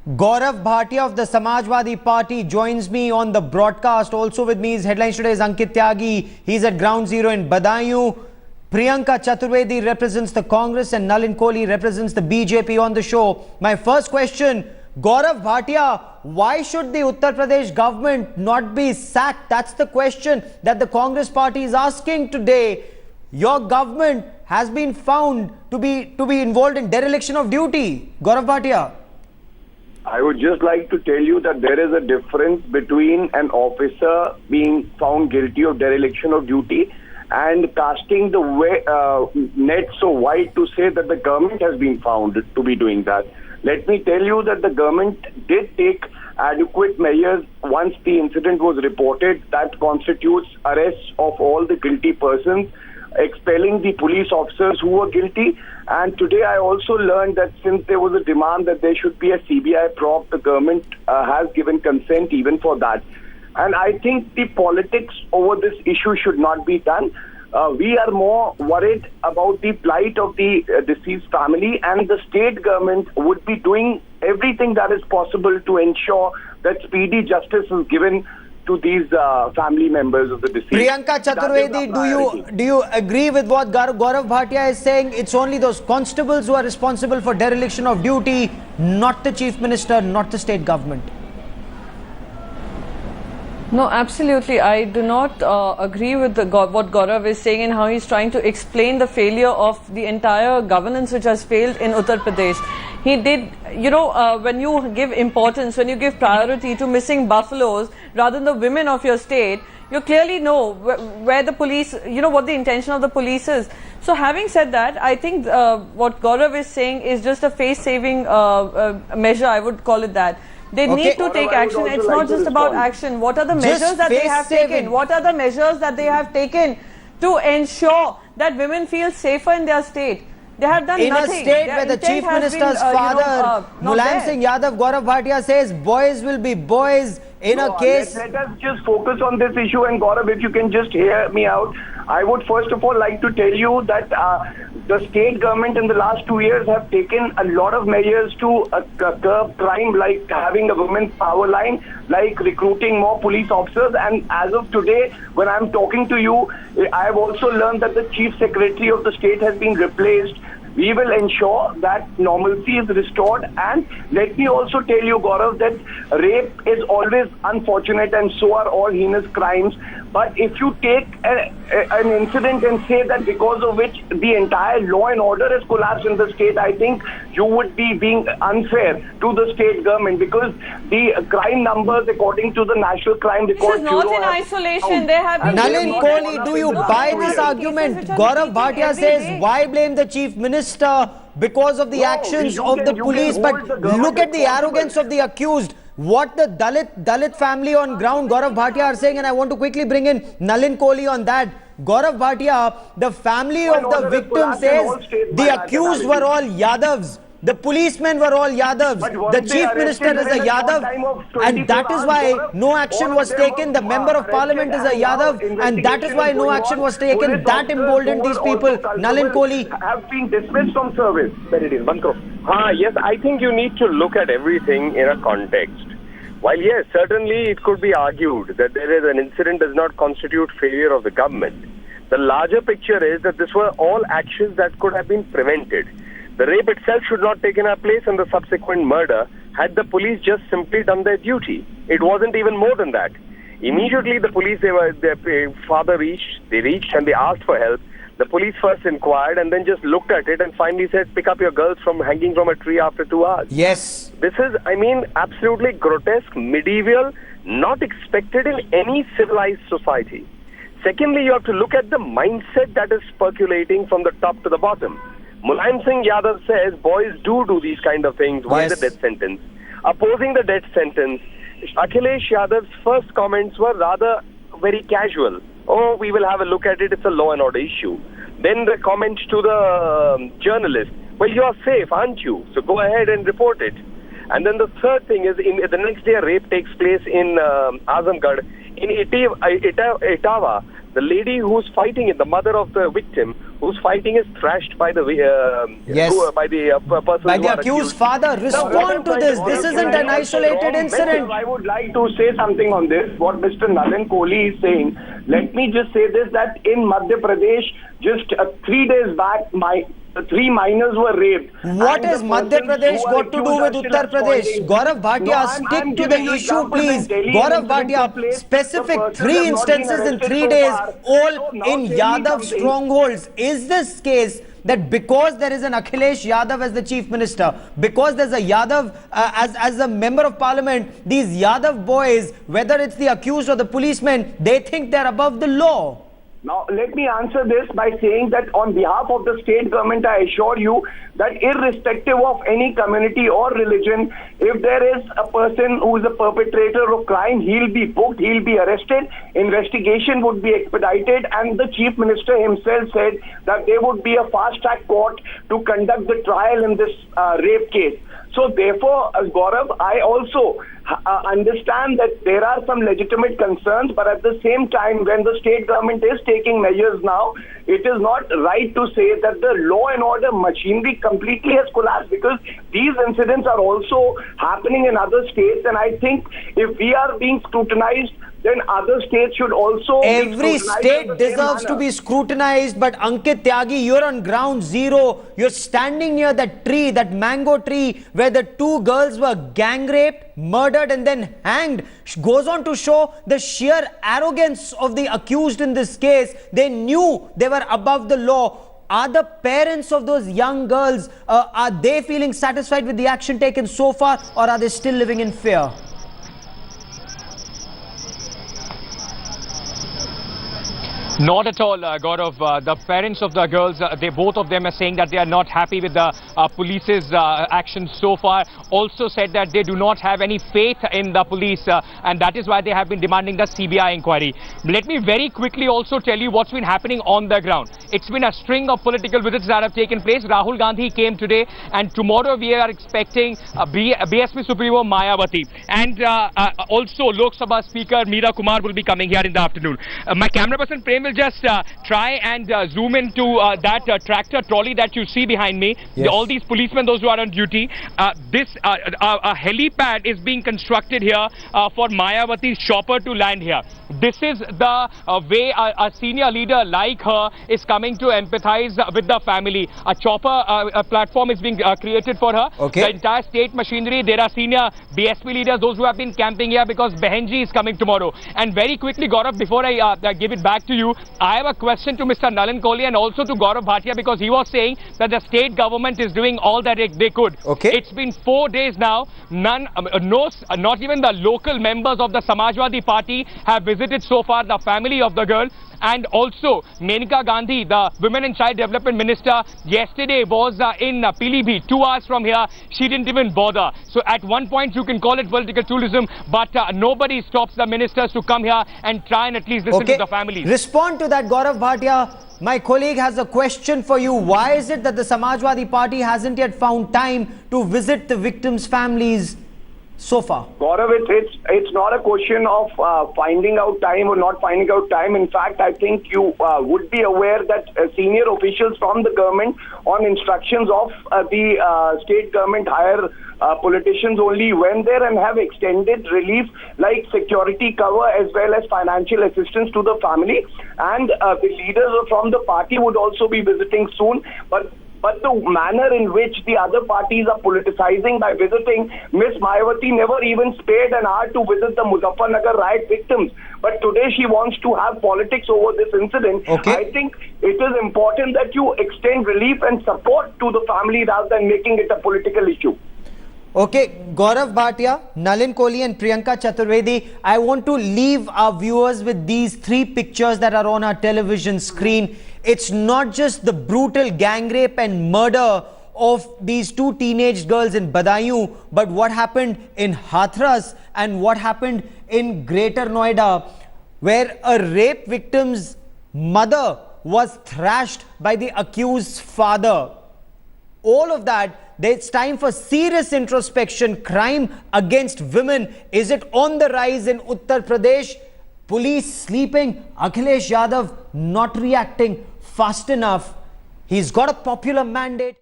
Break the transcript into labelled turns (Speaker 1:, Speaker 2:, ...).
Speaker 1: Gaurav Bhatia of the Samajwadi Party joins me on the broadcast. Also with me is Headlines Today is Ankit Tyagi. He's at Ground Zero in Badaun. Priyanka Chaturvedi represents the Congress and Nalin Kohli represents the BJP on the show. My first question, Gaurav Bhatia, why should the Uttar Pradesh government not be sacked? That's the question that the Congress party is asking today. Your government has been found to be involved in dereliction of duty. Gaurav Bhatia.
Speaker 2: I would just like to tell you that there is a difference between an officer being found guilty of dereliction of duty and casting the net so wide to say that the government has been found to be doing that. Let me tell you that the government did take adequate measures once the incident was reported. That constitutes arrests of all the guilty persons, expelling the police officers who were guilty. And today I also learned that since there was a demand that there should be a CBI probe, the government has given consent even for that. And I think the politics over this issue should not be done. We are more worried about the plight of the deceased family, and the state government would be doing everything that is possible to ensure that speedy justice is given to these family members of the deceased.
Speaker 1: Priyanka Chaturvedi, do you agree with what Gaurav Bhatia is saying? It's only those constables who are responsible for dereliction of duty, not the Chief Minister, not the state government.
Speaker 3: No, absolutely. I do not agree with what Gaurav is saying and how he's trying to explain the failure of the entire governance which has failed in Uttar Pradesh. He did, when you give importance, when you give priority to missing buffaloes rather than the women of your state, you clearly know where the police, what the intention of the police is. So having said that, I think what Gaurav is saying is just a face-saving measure, I would call it that. They need to take action. It's not just about action. What are the measures that they have taken? What are the measures that they have taken to ensure that women feel safer in their state? They have done nothing.
Speaker 1: In a state where the Chief Minister's father, Mulayam Singh Yadav, Gaurav Bhatia says boys will be boys in a case.
Speaker 2: Let us just focus on this issue, and Gaurav, if you can just hear me out. I would first of all like to tell you that the state government in the last 2 years have taken a lot of measures to curb crime, like having a women's power line, like recruiting more police officers. And as of today, when I'm talking to you, I have also learned that the Chief Secretary of the state has been replaced. We will ensure that normalcy is restored. And let me also tell you, Gaurav, that rape is always unfortunate and so are all heinous crimes. But if you take an incident and say that because of which the entire law and order has collapsed in the state, I think you would be being unfair to the state government, because the crime numbers according to the National Crime Record Bureau...
Speaker 3: This is not in isolation. They have been...
Speaker 1: Nalin Kohli, do you buy this argument? Gaurav Bhatia says, why blame the Chief Minister because of the actions of the police? But look at the arrogance of the accused. What the Dalit family on ground, Gaurav Bhatia, are saying, and I want to quickly bring in Nalin Kohli on that. Gaurav Bhatia, the family of the victim says the accused were all Yadavs. The policemen were all Yadavs. The Chief Minister is a Yadav, and that is why no action was taken. The Member of Parliament is a Yadav, and that is why no action was taken. That emboldened these people. Nalin Kohli
Speaker 2: have been dismissed from service.
Speaker 4: Yes, I think you need to look at everything in a context. While yes, certainly it could be argued that there is an incident does not constitute failure of the government, the larger picture is that this were all actions that could have been prevented. The rape itself should not have taken place, and the subsequent murder had the police just simply done their duty. It wasn't even more than that. Immediately the police, their father reached and they asked for help. The police first inquired and then just looked at it and finally said, pick up your girls from hanging from a tree after 2 hours.
Speaker 1: Yes.
Speaker 4: This is, absolutely grotesque, medieval, not expected in any civilized society. Secondly, you have to look at the mindset that is percolating from the top to the bottom. Mulayam Singh Yadav says boys do these kind of things. Why the death sentence? Opposing the death sentence, Akhilesh Yadav's first comments were rather very casual. Oh, we will have a look at it. It's a law and order issue. Then the comment to the journalist, well, you are safe, aren't you? So go ahead and report it. And then the third thing is, the next day a rape takes place in Azamgarh. In Etava, the lady who's fighting it, the mother of the victim, whose fighting is thrashed by the
Speaker 1: Yes.
Speaker 4: person
Speaker 1: By
Speaker 4: who
Speaker 1: the
Speaker 4: are
Speaker 1: accused father. Respond to this. This isn't an isolated incident.
Speaker 2: I would like to say something on this. What Mr. Nalin Kohli is saying. Let me just say this, that in Madhya Pradesh, just 3 days back, 3 minors were raped.
Speaker 1: What has Madhya Pradesh got to do with Uttar Pradesh? Gaurav Bhatia, stick to the issue, please. Gaurav Bhatia, specific 3 instances in 3 days, all in Yadav strongholds. Is this case that because there is an Akhilesh Yadav as the chief minister, because there's a Yadav as a member of parliament, these Yadav boys, whether it's the accused or the policemen, they think they're above the law?
Speaker 2: Now, let me answer this by saying that on behalf of the state government, I assure you that irrespective of any community or religion, if there is a person who is a perpetrator of crime, he'll be booked, he'll be arrested, investigation would be expedited, and the chief minister himself said that there would be a fast-track court to conduct the trial in this rape case. So therefore, Gaurav, I also understand that there are some legitimate concerns, but at the same time, when the state government is taking measures now, it is not right to say that the law and order machinery completely has collapsed, because these incidents are also happening in other states, and I think if we are being scrutinized, then other states should also
Speaker 1: Every state deserves to be scrutinized, but Ankit Tyagi, you're on ground zero. You're standing near that tree, that mango tree, where the 2 girls were gang raped, murdered and then hanged. Goes on to show the sheer arrogance of the accused in this case. They knew they were above the law. Are the parents of those young girls, are they feeling satisfied with the action taken so far, or are they still living in fear?
Speaker 5: Not at all, Gaurav. The parents of the girls, both of them are saying that they are not happy with the police's actions so far. Also said that they do not have any faith in the police, and that is why they have been demanding the CBI inquiry. Let me very quickly also tell you what's been happening on the ground. It's been a string of political visits that have taken place. Rahul Gandhi came today, and tomorrow we are expecting BSP Supremo Mayawati. And also Lok Sabha Speaker Meera Kumar will be coming here in the afternoon. My camera person Prem will just try and zoom into that tractor trolley that you see behind me.
Speaker 1: Yes.
Speaker 5: All these policemen, those who are on duty. This helipad is being constructed here for Mayawati's chopper to land here. This is the way a senior leader like her is coming to empathize with the family. A chopper platform is being created for her.
Speaker 1: Okay.
Speaker 5: The entire state machinery, there are senior BSP leaders, those who have been camping here because Behenji is coming tomorrow. And very quickly, Gaurav, before I give it back to you, I have a question to Mr. Nalin Kohli and also to Gaurav Bhatia, because he was saying that the state government is doing all that they could.
Speaker 1: Okay.
Speaker 5: It's been 4 days now. Not even the local members of the Samajwadi party have visited so far the family of the girl. And also, Menaka Gandhi, the Women and Child Development Minister, yesterday was in Pilibhit, 2 hours from here. She didn't even bother. So at one point, you can call it political tourism, but nobody stops the ministers to come here and try and at least listen to the families.
Speaker 1: Respond to that, Gaurav Bhatia. My colleague has a question for you. Why is it that the Samajwadi party hasn't yet found time to visit the victims' families so far?
Speaker 2: Gaurav, it's not a question of finding out time or not finding out time. In fact, I think you would be aware that senior officials from the government, on instructions of the state government, hire politicians only went there and have extended relief like security cover as well as financial assistance to the family. And the leaders from the party would also be visiting soon. But the manner in which the other parties are politicizing by visiting, Miss Mayawati never even spared an hour to visit the Muzaffarnagar riot victims. But today she wants to have politics over this incident.
Speaker 1: Okay.
Speaker 2: I think it is important that you extend relief and support to the family rather than making it a political issue.
Speaker 1: Okay, Gaurav Bhatia, Nalin Kohli and Priyanka Chaturvedi, I want to leave our viewers with these 3 pictures that are on our television screen. It's not just the brutal gang rape and murder of these 2 teenage girls in Badaun, but what happened in Hathras and what happened in Greater Noida, where a rape victim's mother was thrashed by the accused's father. All of that, it's time for serious introspection. Crime against women, is it on the rise in Uttar Pradesh? Police sleeping, Akhilesh Yadav not reacting fast enough. He's got a popular mandate.